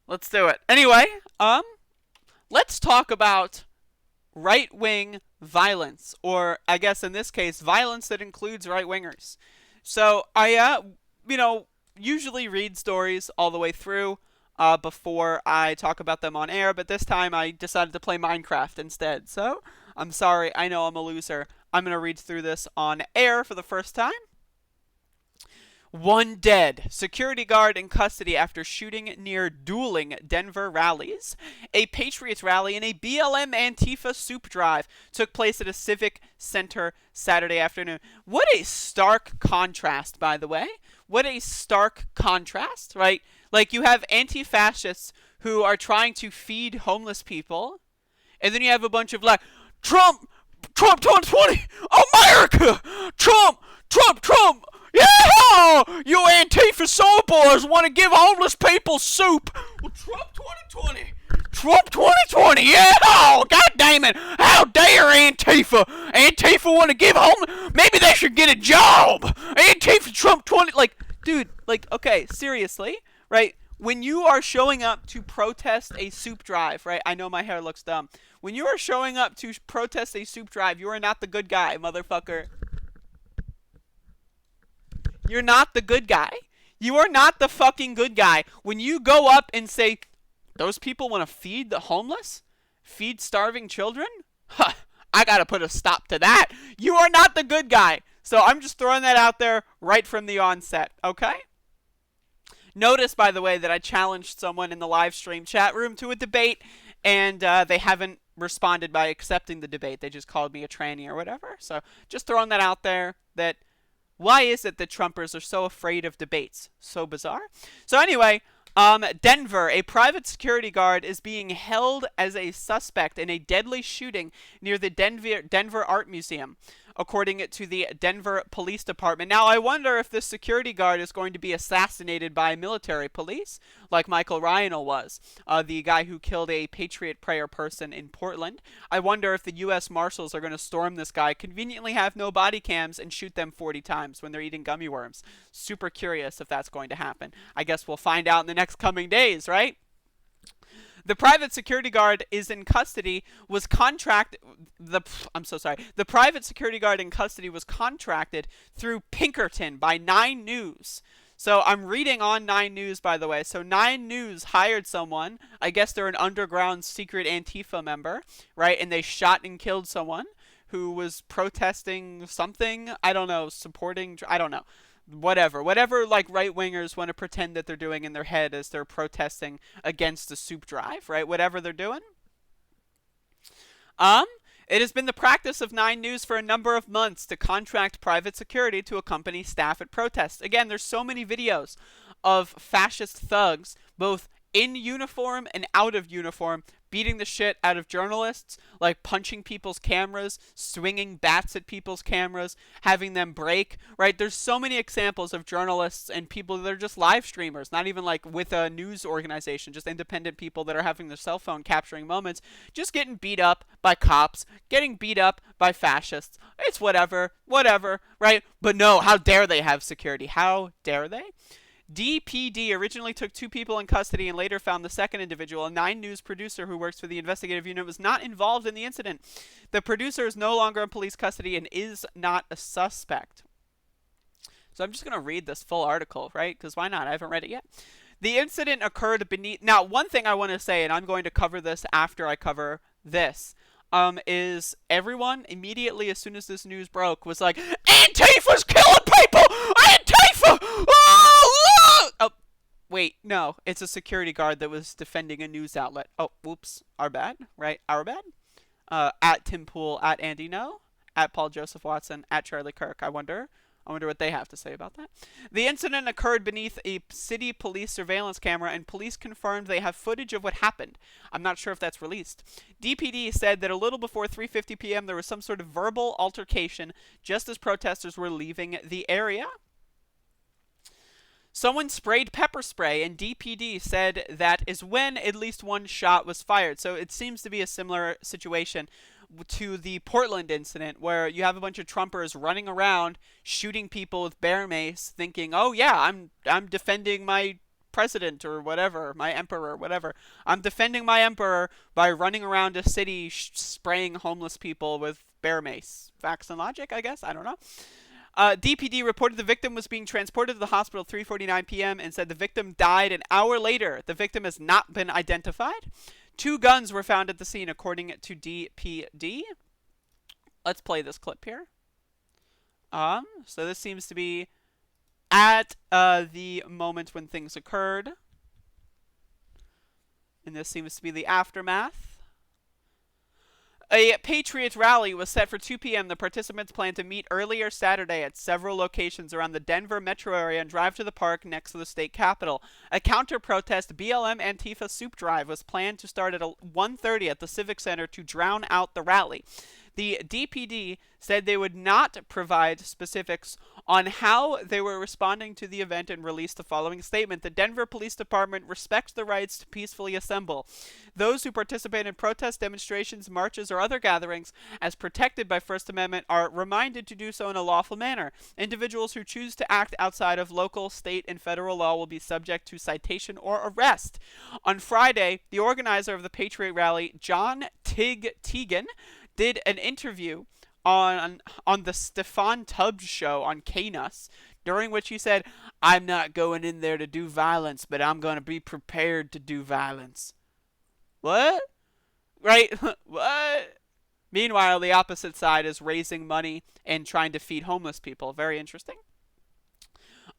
Let's do it. Anyway, let's talk about right-wing violence, or I guess in this case, violence that includes right-wingers. So you know, usually read stories all the way through before I talk about them on air, but this time I decided to play Minecraft instead. So I'm sorry, I know I'm a loser. I'm gonna read through this on air for the first time. One dead. Security guard in custody after shooting near dueling Denver rallies. A Patriots rally and a BLM Antifa soup drive took place at a civic center Saturday afternoon. What a stark contrast, by the way. What a stark contrast, right? Like, you have anti-fascists who are trying to feed homeless people, and then you have a bunch of like, Trump, Trump 2020, America, Trump, Trump, Trump. Yeah! You Antifa soul boys want to give homeless people soup. Well, Trump 2020. Trump 2020. Yeah! God damn it. How dare Antifa? Antifa want to give homeless. Maybe they should get a job. Antifa Trump 20. Like, dude, like, okay, seriously, right? When you are showing up to protest a soup drive, right? I know my hair looks dumb. When you are showing up to protest a soup drive, you are not the good guy, motherfucker. You're not the good guy. You are not the fucking good guy. When you go up and say, those people want to feed the homeless? Feed starving children? Huh, I gotta put a stop to that. You are not the good guy. So I'm just throwing that out there right from the onset, okay? Notice, by the way, that I challenged someone in the live stream chat room to a debate, and they haven't responded by accepting the debate. They just called me a tranny or whatever. So just throwing that out there, that why is it that Trumpers are so afraid of debates? So bizarre. So anyway, Denver, a private security guard is being held as a suspect in a deadly shooting near the Denver Art Museum, according to the Denver Police Department. Now, I wonder if this security guard is going to be assassinated by military police, like Michael Ryanel was, the guy who killed a Patriot prayer person in Portland. I wonder if the U.S. Marshals are going to storm this guy, conveniently have no body cams, and shoot them 40 times when they're eating gummy worms. Super curious if that's going to happen. I guess we'll find out in the next coming days, right? The private security guard is in custody. I'm so sorry. The private security guard in custody was contracted through Pinkerton by 9 News. So I'm reading on 9 News, by the way. So 9 News hired someone. I guess they're an underground secret Antifa member, right? And they shot and killed someone who was protesting something. I don't know, supporting. I don't know. Whatever, like, right-wingers want to pretend that they're doing in their head as they're protesting against the soup drive, right? Whatever they're doing. Um, it has been the practice of 9 News for a number of months to contract private security to accompany staff at protests. Again, there's so many videos of fascist thugs, both in uniform and out of uniform, beating the shit out of journalists, like punching people's cameras, swinging bats at people's cameras, having them break, right? There's so many examples of journalists and people that are just live streamers, not even like with a news organization, just independent people that are having their cell phone capturing moments, just getting beat up by cops, getting beat up by fascists. It's whatever, right? But no, how dare they have security? How dare they? DPD originally took 2 people in custody and later found the second individual. A 9 News producer who works for the investigative unit was not involved in the incident. The producer is no longer in police custody and is not a suspect. So I'm just going to read this full article, right? Because why not? I haven't read it yet. The incident occurred beneath... Now, one thing I want to say, and I'm going to cover this after I cover this, is everyone immediately, as soon as this news broke, was like, Antifa's killing people! Antifa! Oh, wait, no. It's a security guard that was defending a news outlet. Oh, whoops. Our bad, right? Our bad. At Tim Pool, at Andy No, at Paul Joseph Watson, at Charlie Kirk. I wonder what they have to say about that. The incident occurred beneath a city police surveillance camera, and police confirmed they have footage of what happened. I'm not sure if that's released. DPD said that a little before 3:50 p.m. there was some sort of verbal altercation just as protesters were leaving the area. Someone sprayed pepper spray, and DPD said that is when at least one shot was fired. So it seems to be a similar situation to the Portland incident, where you have a bunch of Trumpers running around shooting people with bear mace, thinking, "Oh yeah, I'm defending my president or whatever, my emperor, whatever. I'm defending my emperor by running around a city spraying homeless people with bear mace. Facts and logic, I guess. I don't know. DPD reported the victim was being transported to the hospital at 3:49 p.m. and said the victim died an hour later. The victim has not been identified. 2 guns were found at the scene, according to DPD. Let's play this clip here. So this seems to be at the moment when things occurred. And this seems to be the aftermath. A Patriot rally was set for 2 p.m. The participants plan to meet earlier Saturday at several locations around the Denver metro area and drive to the park next to the state capitol. A counter-protest BLM Antifa soup drive was planned to start at 1:30 at the Civic Center to drown out the rally. The DPD said they would not provide specifics on how they were responding to the event and released the following statement. The Denver Police Department respects the rights to peacefully assemble. Those who participate in protests, demonstrations, marches, or other gatherings as protected by First Amendment are reminded to do so in a lawful manner. Individuals who choose to act outside of local, state, and federal law will be subject to citation or arrest. On Friday, the organizer of the Patriot rally, John Teagan, did an interview on the Stefan Tubbs show on KNUS, during which he said, "I'm not going in there to do violence, but I'm going to be prepared to do violence." What? Right? What? Meanwhile, the opposite side is raising money and trying to feed homeless people. Very interesting.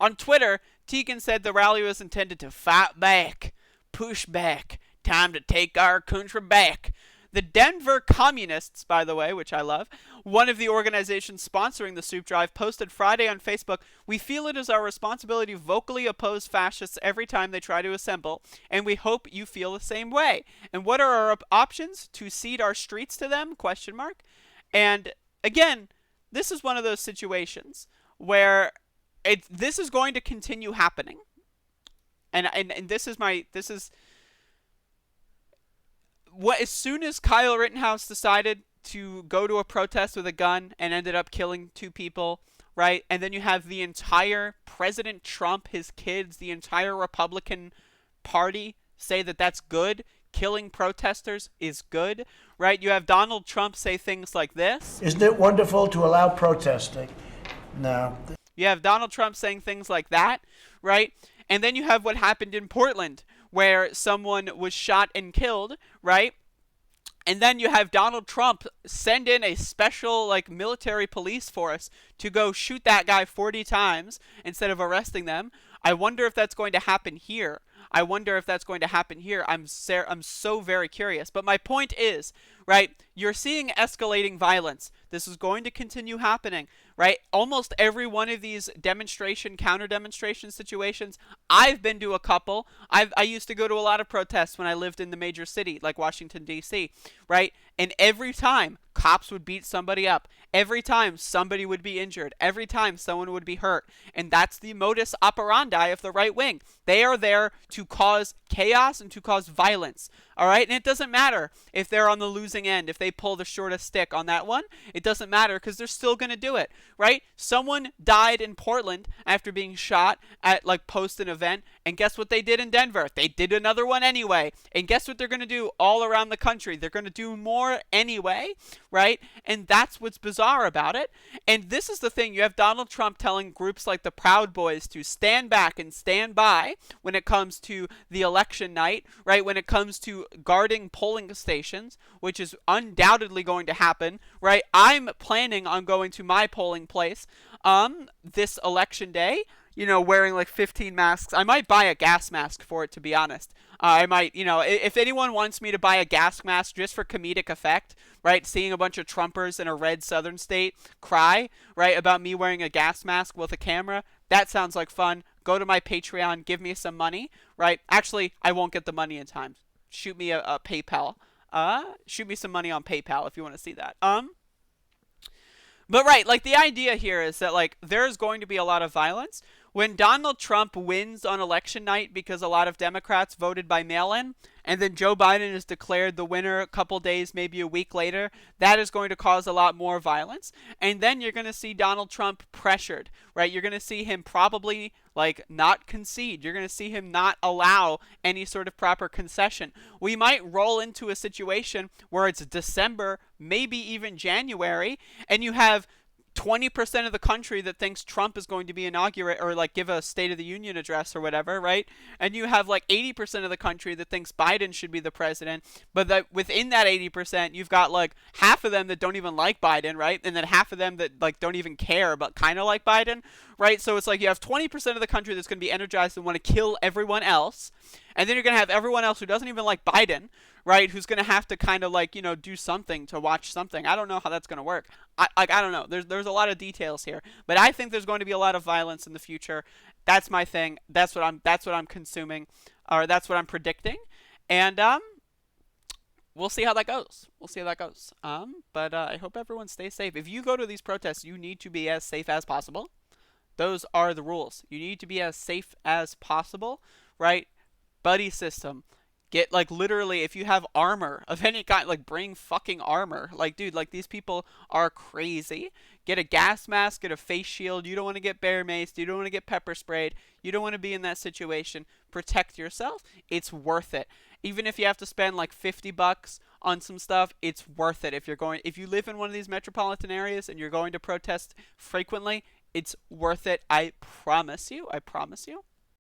On Twitter, Teagan said the rally was intended to fight back, push back, time to take our country back. The Denver Communists, by the way, which I love, one of the organizations sponsoring the soup drive, posted Friday on Facebook, "We feel it is our responsibility to vocally oppose fascists every time they try to assemble, and we hope you feel the same way. And what are our options? To cede our streets to them? Question mark." And again, this is one of those situations where this is going to continue happening. And this is as soon as Kyle Rittenhouse decided to go to a protest with a gun and ended up killing 2 people, right? And then you have the entire President Trump, his kids, the entire Republican Party say that that's good. Killing protesters is good, right? You have Donald Trump say things like this. "Isn't it wonderful to allow protesting?" No. You have Donald Trump saying things like that, right? And then you have what happened in Portland, where someone was shot and killed, right? And then you have Donald Trump send in a special military police force to go shoot that guy 40 times instead of arresting them. I wonder if that's going to happen here. I'm so very curious. But my point is, right, you're seeing escalating violence. This is going to continue happening, right? Almost every one of these counter-demonstration situations, I've been to a couple. I used to go to a lot of protests when I lived in the major city, like Washington, D.C., right? And every time, cops would beat somebody up. Every time, somebody would be injured. Every time, someone would be hurt. And that's the modus operandi of the right wing. They are there to cause chaos and to cause violence. All right? And it doesn't matter if they're on the losing end, if they pull the shortest stick on that one. It doesn't matter because they're still going to do it, right? Someone died in Portland after being shot at post an event. And guess what they did in Denver? They did another one anyway. And guess what they're going to do all around the country? They're going to do more anyway, right? And that's what's bizarre about it. And this is the thing. You have Donald Trump telling groups like the Proud Boys to stand back and stand by when it comes to the election night, right? When it comes to guarding polling stations, which is undoubtedly going to happen, right? I'm planning on going to my polling place this election day, wearing 15 masks. I might buy a gas mask for it, to be honest. I might, if anyone wants me to buy a gas mask just for comedic effect, right? Seeing a bunch of Trumpers in a red southern state cry, right, about me wearing a gas mask with a camera, that sounds like fun. Go to my Patreon, give me some money, right? Actually, I won't get the money in time. Shoot me a PayPal. Shoot me some money on PayPal if you want to see that. But right, the idea here is that there's going to be a lot of violence. When Donald Trump wins on election night because a lot of Democrats voted by mail-in, and then Joe Biden is declared the winner a couple days, maybe a week later, that is going to cause a lot more violence. And then you're going to see Donald Trump pressured, right? You're going to see him probably like not concede. You're going to see him not allow any sort of proper concession. We might roll into a situation where it's December, maybe even January, and you have 20% of the country that thinks Trump is going to be inaugurate or like give a State of the Union address or whatever, right? And you have like 80% of the country that thinks Biden should be the president, but that within that 80%, you've got like half of them that don't even like Biden, right? And then half of them that like don't even care but kind of like Biden, right? So it's like you have 20% of the country that's going to be energized and want to kill everyone else. And then you're going to have everyone else who doesn't even like Biden, right? Who's going to have to kind of like, do something to watch something. I don't know how that's going to work. I don't know. There's a lot of details here, but I think there's going to be a lot of violence in the future. That's my thing. That's what I'm consuming, or that's what I'm predicting. And we'll see how that goes. But I hope everyone stays safe. If you go to these protests, you need to be as safe as possible. Those are the rules. You need to be as safe as possible, right? Buddy system. Get like literally, if you have armor of any kind, like bring fucking armor. Like, dude, like these people are crazy. Get a gas mask, get a face shield. You don't want to get bear maced. You don't want to get pepper sprayed. You don't want to be in that situation. Protect yourself. It's worth it. Even if you have to spend like $50 on some stuff, it's worth it. If you live in one of these metropolitan areas and you're going to protest frequently, it's worth it. I promise you.